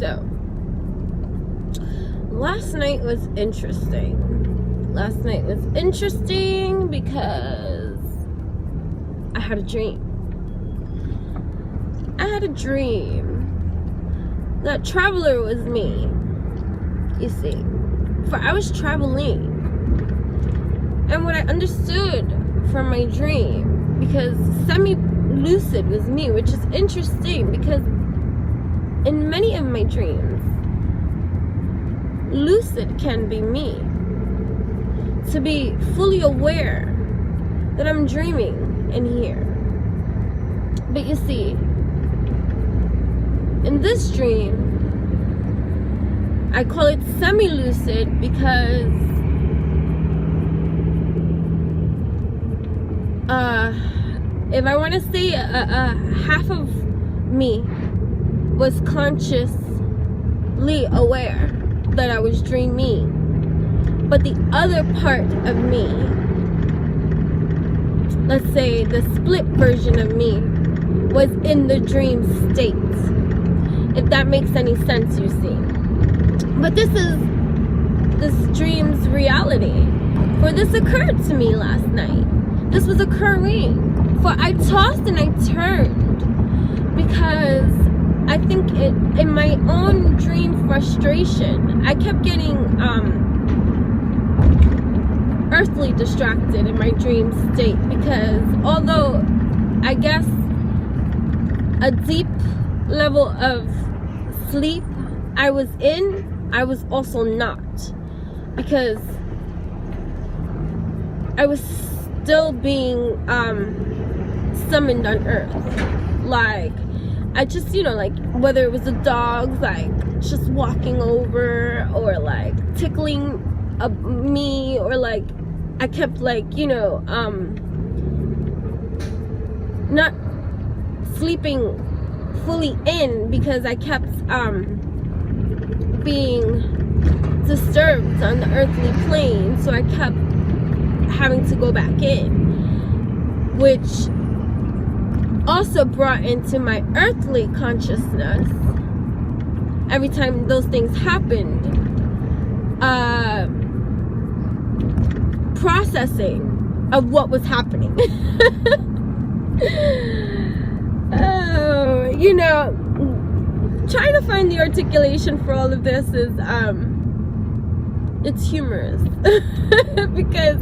So, last night was interesting. Last night was interesting because I had a dream. I had a dream that traveler was me. You see, for I was traveling, and what I understood from my dream, because semi-lucid was me, which is interesting because in many of my dreams, lucid can be me. To be fully aware that I'm dreaming in here. But you see, in this dream, I call it semi-lucid because if I want to say half of me was consciously aware that I was dreaming, but the other part of me, let's say the split version of me, was in the dream state, if that makes any sense, you see. But this is this dream's reality, for this occurred to me last night. This was occurring, for I tossed and I turned because I think in my own dream frustration, I kept getting earthly distracted in my dream state, because although I guess a deep level of sleep I was in, I was also not, because I was still being summoned on earth. Like, I just, you know, like, whether it was the dogs, like, just walking over, or, like, tickling me, or, like, I kept, like, you know, not sleeping fully in, because I kept, being disturbed on the earthly plane, so I kept having to go back in, which also brought into my earthly consciousness, every time those things happened, processing of what was happening. Oh, you know, trying to find the articulation for all of this is it's humorous because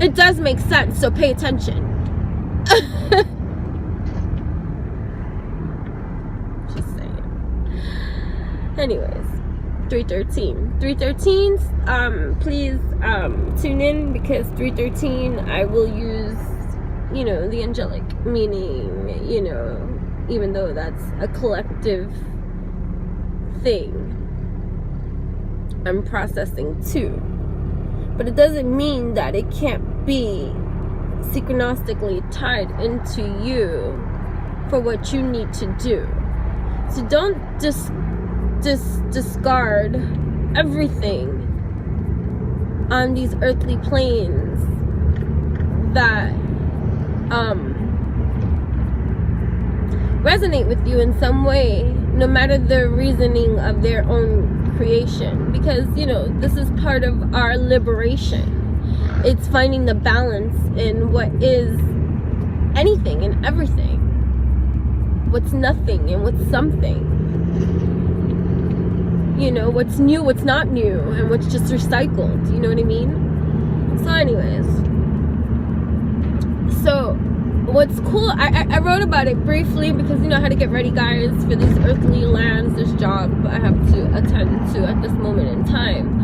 it does make sense, so pay attention. Just saying. Anyways, 313, please tune in, because 313 I will use, you know, the angelic meaning, you know, even though that's a collective thing I'm processing too. But it doesn't mean that it can't be synchronistically tied into you for what you need to do. So don't discard everything on these earthly planes that resonate with you in some way, no matter the reasoning of their own creation, because, you know, this is part of our liberation. It's finding the balance in what is anything and everything, what's nothing and what's something, you know, what's new, what's not new, and what's just recycled, you know what I mean? So anyways, so what's cool, I wrote about it briefly, because, you know, I had to get ready, guys, for these earthly lands, this job I have to attend to at this moment in time.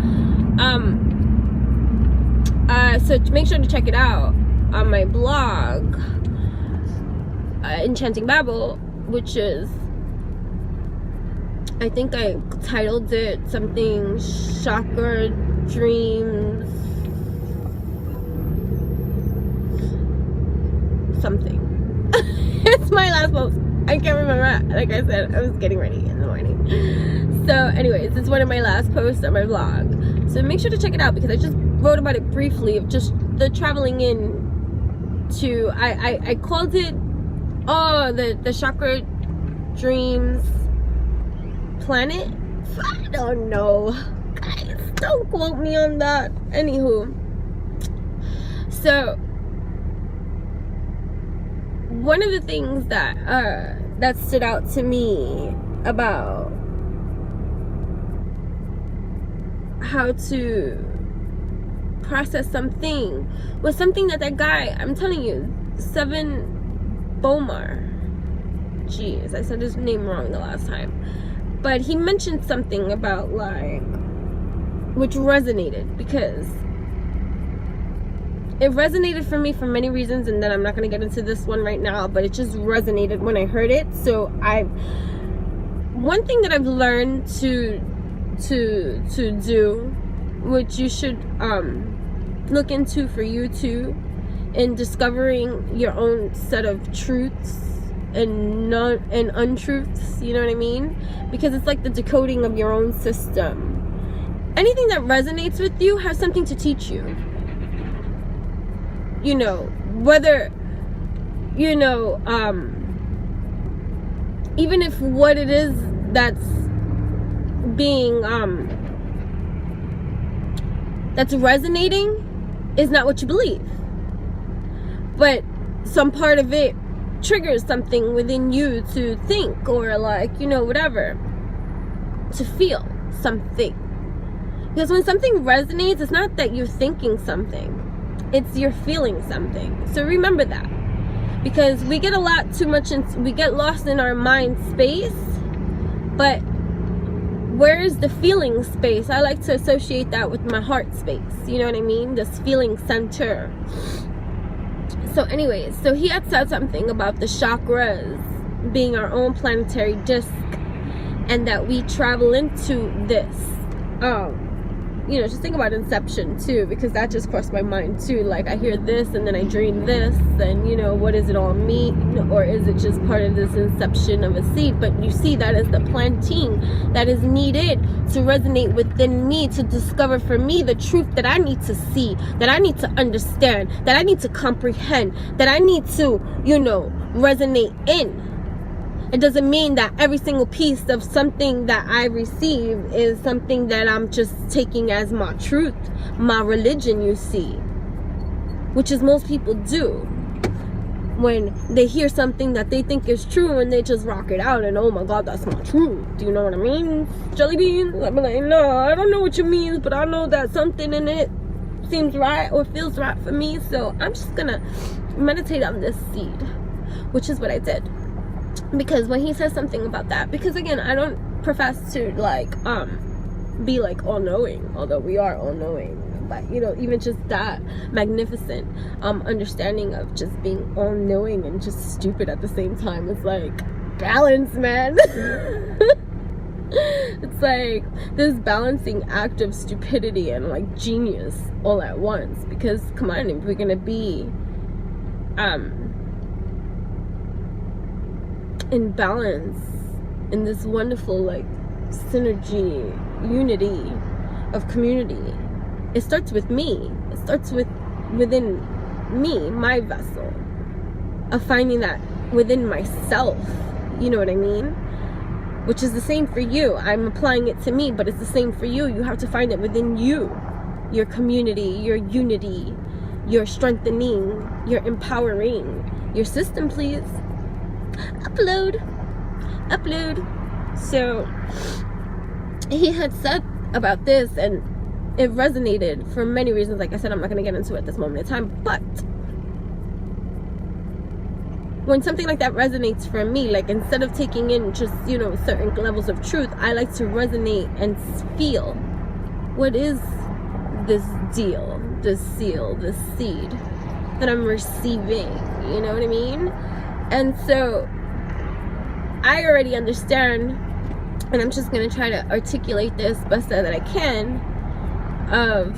So make sure to check it out on my blog, Enchanting Babble, which is, I think I titled it something Chakra Dreams something. It's my last post. I can't remember. Like I said, I was getting ready in the morning. So anyways, it's one of my last posts on my blog. So make sure to check it out, because I just wrote about it briefly, of just the traveling in to, I called it, oh, the chakra dreams planet. I don't know, guys, don't quote me on that. Anywho, so one of the things that that stood out to me about how to process something was something that guy, I'm telling you, Seven Bomar, jeez, I said his name wrong the last time, but he mentioned something about, like, which resonated, because it resonated for me for many reasons, and then I'm not going to get into this one right now, but it just resonated when I heard it. So one thing that I've learned to do, which you should look into for you too, in discovering your own set of truths and untruths, you know what I mean? Because it's like the decoding of your own system. Anything that resonates with you has something to teach you. You know, whether, you know, even if what it is that's being, that's resonating is not what you believe, but some part of it triggers something within you to think, or, like, you know, whatever, to feel something. Because when something resonates, it's not that you're thinking something, it's you're feeling something. So remember that, because we get a lot too much we get lost in our mind space, but where's the feeling space? I like to associate that with my heart space, you know what I mean? This feeling center. So anyways, so he had said something about the chakras being our own planetary disc, and that we travel into this, you know, just think about Inception too, because that just crossed my mind too. Like, I hear this and then I dream this, and, you know, what does it all mean? Or is it just part of this inception of a seed? But you see, that is the planting that is needed to resonate within me, to discover for me the truth that I need to see, that I need to understand, that I need to comprehend, that I need to, you know, resonate in. It doesn't mean that every single piece of something that I receive is something that I'm just taking as my truth, my religion, you see. Which is most people do. When they hear something that they think is true and they just rock it out and, oh my God, that's my truth. Do you know what I mean? Jelly beans? I'm like, no, I don't know what you mean, but I know that something in it seems right or feels right for me. So I'm just gonna meditate on this seed, which is what I did. Because when he says something about that, because again, I don't profess to, like, be like all-knowing, although we are all-knowing, but, you know, even just that magnificent understanding of just being all-knowing and just stupid at the same time is like balance, man. It's like this balancing act of stupidity and, like, genius all at once. Because come on, if we're gonna be in balance, in this wonderful, like, synergy, unity of community, it starts with me. It starts within me, my vessel, of finding that within myself, you know what I mean? Which is the same for you. I'm applying it to me, but it's the same for you. You have to find it within you, your community, your unity, your strengthening, your empowering, your system, please. Upload. So he had said about this, and it resonated for many reasons. Like I said, I'm not going to get into it at this moment in time, but when something like that resonates for me, like, instead of taking in just, you know, certain levels of truth, I like to resonate and feel, what is this deal, this seal, this seed that I'm receiving, you know what I mean? And so I already understand, and I'm just going to try to articulate this best that I can, of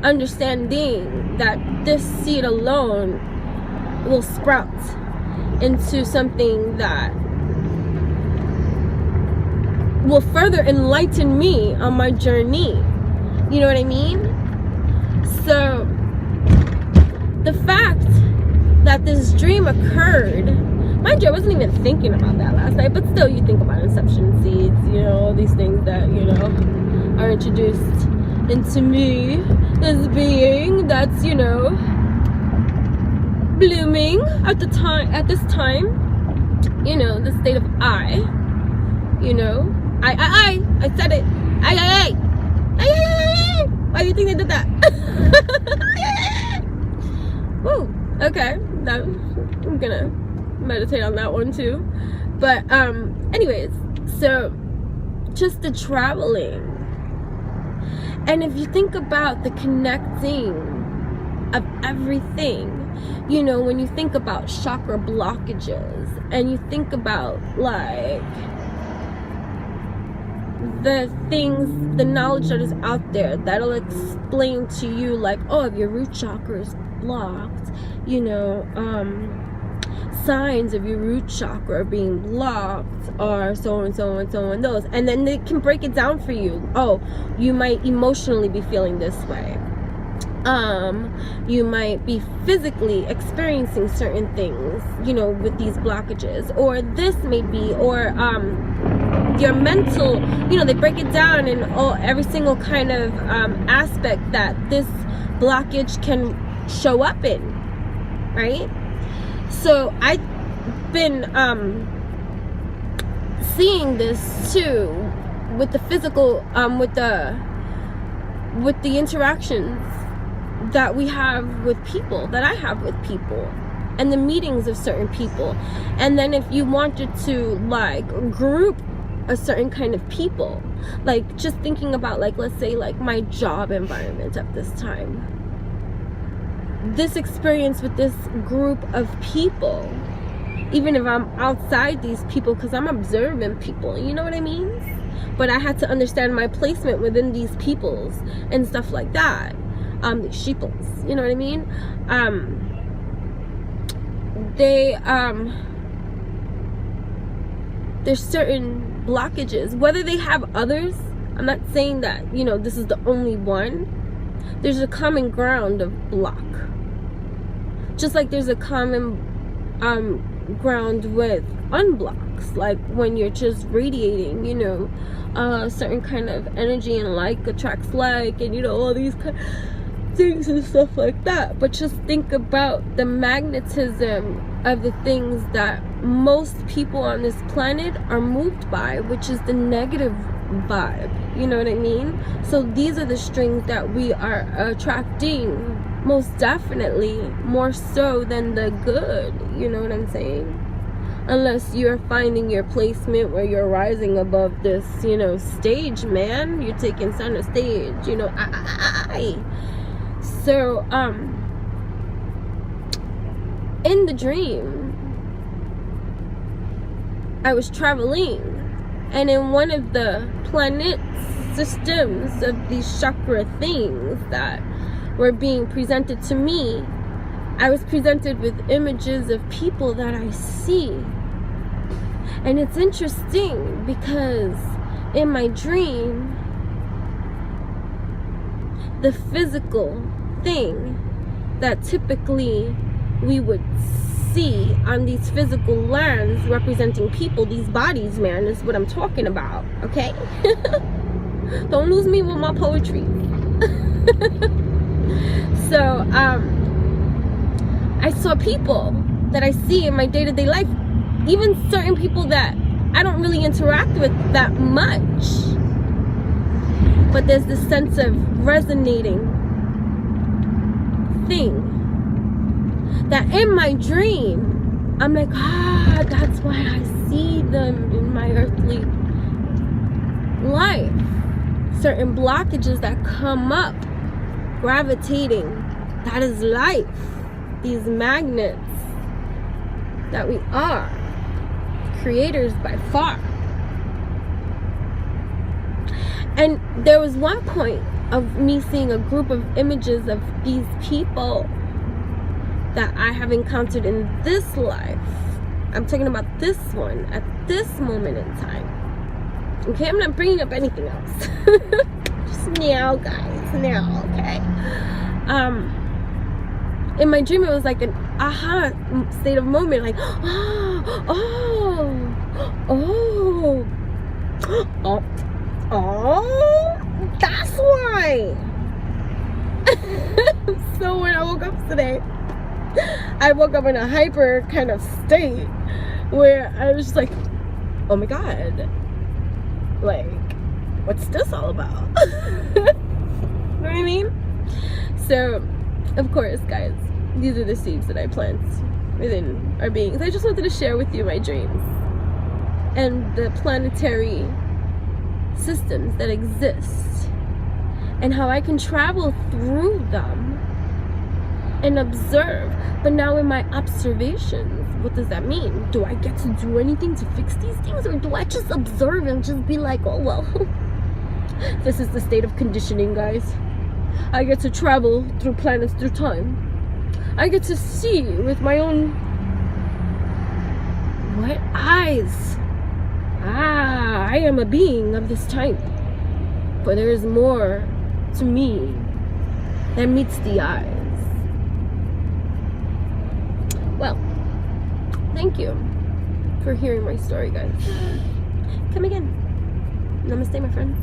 understanding that this seed alone will sprout into something that will further enlighten me on my journey. You know what I mean? So the fact that this dream occurred Mind you, I wasn't even thinking about that last night, but still, you think about inception seeds, you know, these things that, you know, are introduced into me as being that's, you know, blooming at this time, you know, the state of I, you know, I said it, I. Why do you think I did that? Woo, okay, I'm gonna meditate on that one too. But anyways, so just the traveling, and if you think about the connecting of everything, you know, when you think about chakra blockages and you think about like the things, the knowledge that is out there that'll explain to you like, oh, if your root chakra is blocked, you know, signs of your root chakra being blocked are so and so and so and those, and then they can break it down for you. Oh, you might emotionally be feeling this way, you might be physically experiencing certain things, you know, with these blockages, or this may be, or your mental, you know, they break it down in every single kind of aspect that this blockage can show up in, right? So I've been seeing this too with the physical, with the interactions that we have with people, that I have with people, and the meetings of certain people. And then if you wanted to like group a certain kind of people, like just thinking about like, let's say like my job environment at this time, this experience with this group of people, even if I'm outside these people, because I'm observing people, you know what I mean? But I had to understand my placement within these peoples and stuff like that, these sheeples, you know what I mean? There's certain blockages, whether they have others. I'm not saying that, you know, this is the only one. There's a common ground of block, just like there's a common ground with unblocks, like when you're just radiating, you know, certain kind of energy, and like attracts like, and you know, all these kind of things and stuff like that. But just think about the magnetism of the things that most people on this planet are moved by, which is the negative vibe, you know what I mean? So these are the strings that we are attracting, most definitely, more so than the good, you know what I'm saying? Unless you're finding your placement where you're rising above this, you know, stage, man. You're taking center stage, you know. So in the dream, I was traveling, and in one of the planet systems of these chakra things that were being presented to me, I was presented with images of people that I see. And it's interesting because in my dream, the physical thing that typically we would see on these physical lands representing people, these bodies, man, is what I'm talking about, okay? Don't lose me with my poetry. So I saw people that I see in my day-to-day life, even certain people that I don't really interact with that much, but there's this sense of resonating thing that in my dream, I'm like, that's why I see them in my earthly life. Certain blockages that come up, gravitating, that is life. These magnets that we are, creators by far. And there was one point of me seeing a group of images of these people that I have encountered in this life. I'm talking about this one at this moment in time. Okay, I'm not bringing up anything else. Just now, guys, now, okay? in my dream, it was like an aha state of moment, like, oh, that's why. So when I woke up today, I woke up in a hyper kind of state where I was just like, oh my god, like, what's this all about? You know what I mean? So, of course, guys, these are the seeds that I plant within our beings. I just wanted to share with you my dreams and the planetary systems that exist and how I can travel through them and observe. But now in my observations, what does that mean? Do I get to do anything to fix these things, or do I just observe and just be like, oh well, this is the state of conditioning, guys. I get to travel through planets, through time. I get to see with my own what eyes. I am a being of this type, but there is more to me than meets the eyes. Well, thank you for hearing my story, guys. Come again. Namaste, my friends.